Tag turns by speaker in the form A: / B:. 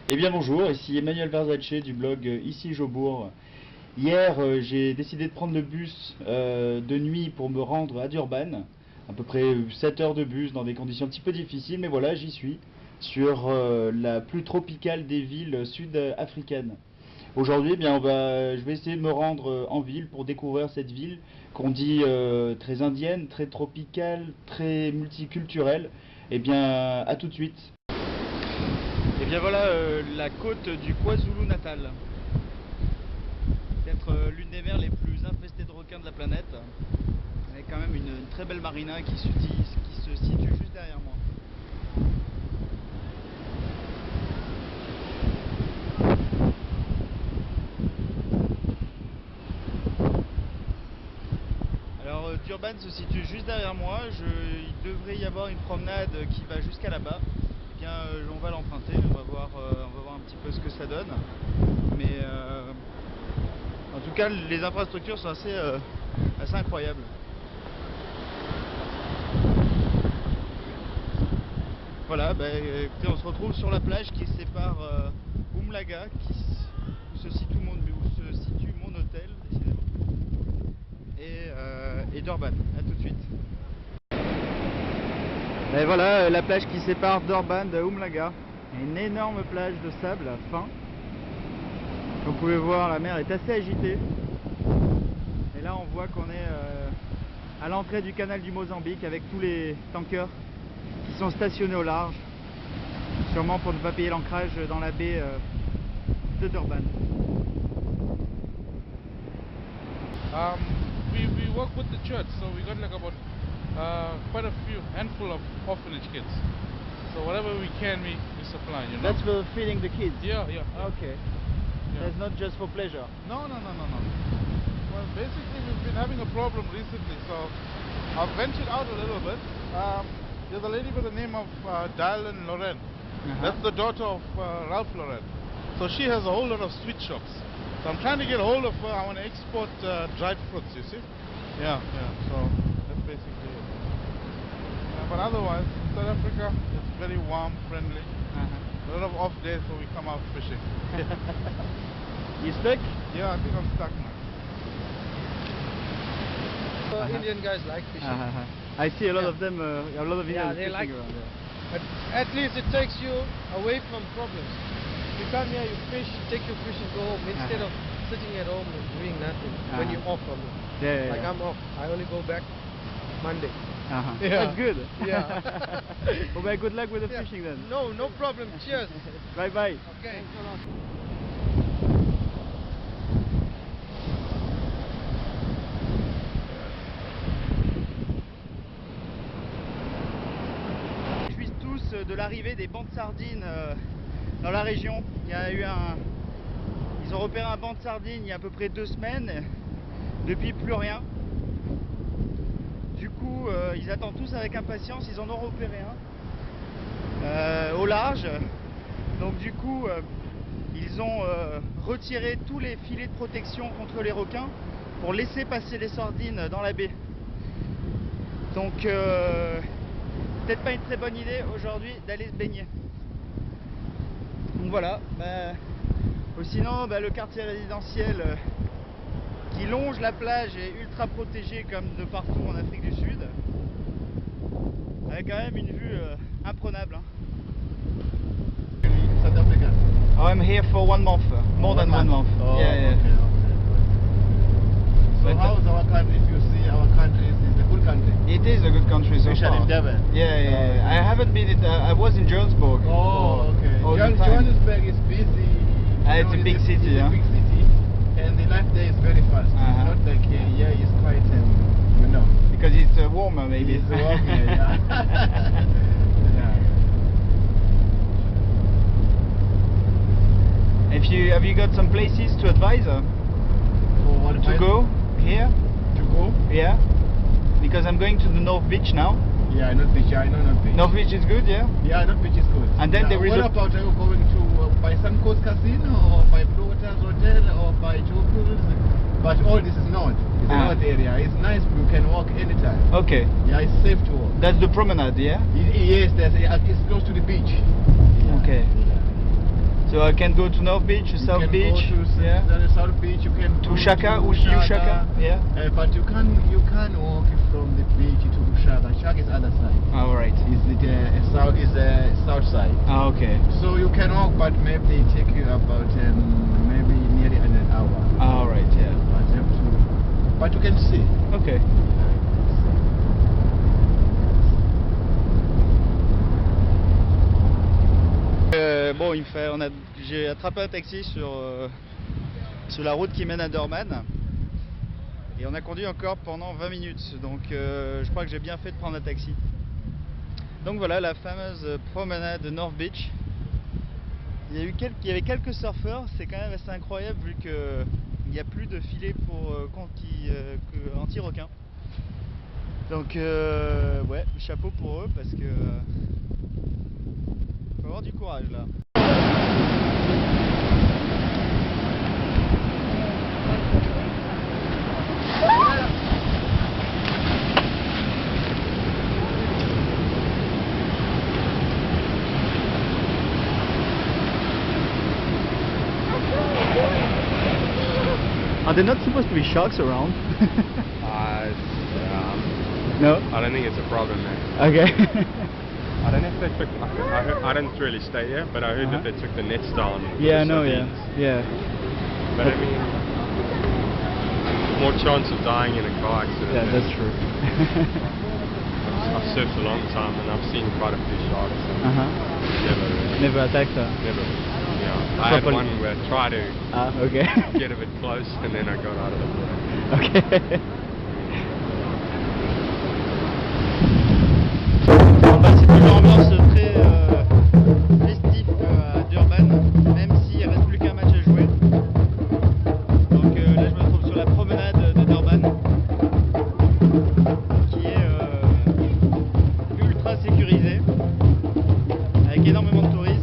A: Eh bien bonjour, ici Emmanuel Verzacce du blog Ici Jobourg. Hier j'ai décidé de prendre le bus de nuit pour me rendre à Durban. À peu près 7 heures de bus dans des conditions un petit peu difficiles, mais voilà, j'y suis. Sur la plus tropicale des villes sud-africaines. Aujourd'hui, eh bien, je vais essayer de me rendre en ville pour découvrir cette ville qu'on dit très indienne, très tropicale, très multiculturelle. Eh bien, à tout de suite. Et bien voilà la côte du KwaZulu-Natal. Peut-être l'une des mers les plus infestées de requins de la planète. Avec quand même une très belle marina qui se situe juste derrière moi. Alors Durban se situe juste derrière moi. Il devrait y avoir une promenade qui va jusqu'à là-bas. Eh bien, on va l'emprunter, on va voir un petit peu ce que ça donne. Mais en tout cas, les infrastructures sont assez incroyables. Voilà, écoutez, on se retrouve sur la plage qui sépare Umlaga, où se situe mon hôtel, et Durban. A tout de suite. Et voilà la plage qui sépare Durban de Umlaga. Une énorme plage de sable fin. Comme vous pouvez voir, la mer est assez agitée. Et là, on voit qu'on est à l'entrée du canal du Mozambique avec tous les tankers qui sont stationnés au large. Sûrement pour ne pas payer l'ancrage dans la baie de Durban.
B: We work with the church, so we got like about quite a few handful of orphanage kids. So whatever we can, we supply. You know.
A: That's for feeding the kids?
B: Yeah.
A: Okay.
B: Yeah.
A: That's not just for pleasure?
B: No. Well, basically we've been having a problem recently, so I've ventured out a little bit. There's a lady by the name of Dylan Loren. That's the daughter of Ralph Lauren. So she has a whole lot of sweet shops. So I'm trying to get hold of her. I want to export dried fruits, you see. Yeah. So that's basically it. But otherwise, South Africa is very warm, friendly. A lot of off days, so we come out fishing.
A: You stuck?
B: Yeah, I think I'm stuck now.
C: Indian guys like fishing.
A: I see a lot of them, a lot of Indians
C: they
A: fishing
C: like.
A: around there.
C: But at least it takes you away from problems. You come here, you fish, take your fish and go home instead of sitting at home and doing nothing when you're off from it.
A: Yeah.
C: Like I'm off. I only go back Monday.
A: Yeah. That's good.
C: Yeah.
A: Well, good luck with the fishing then.
C: No problem. Cheers.
A: Bye bye.
C: Okay.
A: Je suis tous de l'arrivée des bancs de sardines dans la région. Ils ont repéré un banc de sardines il y a à peu près 2 semaines. Depuis plus rien. Du coup, ils attendent tous avec impatience. Ils en ont repéré un au large. Donc du coup, ils ont retiré tous les filets de protection contre les requins pour laisser passer les sardines dans la baie. Donc peut-être pas une très bonne idée aujourd'hui d'aller se baigner. Donc voilà. Sinon, le quartier résidentiel qui longe la plage est ultra protégé comme de partout en Afrique du Sud. Avec quand même une vue imprenable.
D: South Africa.
A: Oh, I'm here for 1 month, more than 1 month.
D: Oh,
A: Yeah.
D: Okay. So how is our country? If you see our country is a good country.
A: It is a good country so
D: Especially
A: far.
D: in Durban.
A: Yeah. I haven't been. I was in Johannesburg.
D: Oh, okay.
A: all the time.
D: Johannesburg is busy.
A: It's a big city,
D: it's
A: yeah.
D: a big city, and the life there is very fast. It's not like here it's quite,
A: Because it's warmer, maybe.
D: It's warm here, yeah.
A: Have you got some places to advise
D: For what
A: to
D: time?
A: go here?
D: To go?
A: Yeah. Because I'm going to the North Beach now.
D: Yeah, North Beach. I know North Beach.
A: North Beach is good, yeah.
D: Yeah, North Beach is good.
A: And then there is
D: what
A: a-
D: about are you going to by Suncoast Casino or by Blue Waters Hotel or by Jopils? But all this is not. It's a north area. It's nice. You can walk anytime.
A: Okay.
D: Yeah, it's safe to walk.
A: That's the promenade, yeah.
D: Yes, it's close to the beach.
A: Okay. So So I can go to North Beach, to
D: You
A: South
D: can
A: Beach.
D: go to
A: Yeah.
D: the South Beach. You can
A: To
D: go
A: Ushaka,
D: to
A: Ushaka. Yeah.
D: But you can walk from the beach to Ushaka. Ushaka is other side.
A: All right.
D: Is south side.
A: Ah, okay.
D: So you can walk, but maybe it take you about maybe nearly an hour.
A: All right. Yeah.
D: But you can see.
A: Okay. Bon, j'ai attrapé un taxi sur la route qui mène à Durban et on a conduit encore pendant 20 minutes, donc je crois que j'ai bien fait de prendre un taxi. Donc voilà la fameuse promenade de North Beach. Il y avait quelques surfeurs, c'est quand même assez incroyable vu qu'il n'y a plus de filets pour anti-requins. Donc ouais, chapeau pour eux parce que faut avoir du courage là. Are there not supposed to be sharks around? No?
E: I don't think it's a problem, man.
A: Okay.
E: I don't know if they took. I didn't really stay here, but I heard that they took the nets down.
A: Yeah, I
E: for
A: know,
E: sardines.
A: yeah.
E: But I mean, more chance of dying in a car accident.
A: Yeah,
E: than-
A: that's true.
E: I've surfed a long time and I've seen quite a few sharks. And
A: Uh-huh.
E: never,
A: Never attacked her.
E: never. Yeah, I had
A: Properly.
E: one where I tried to
A: Ah, okay.
E: get a bit close and then I got out of the water.
A: Okay. Bah, c'est une ambiance très festive à Durban, même s'il ne reste plus qu'un match à jouer. Donc là je me trouve sur la promenade de Durban, qui est ultra sécurisée, avec énormément de touristes.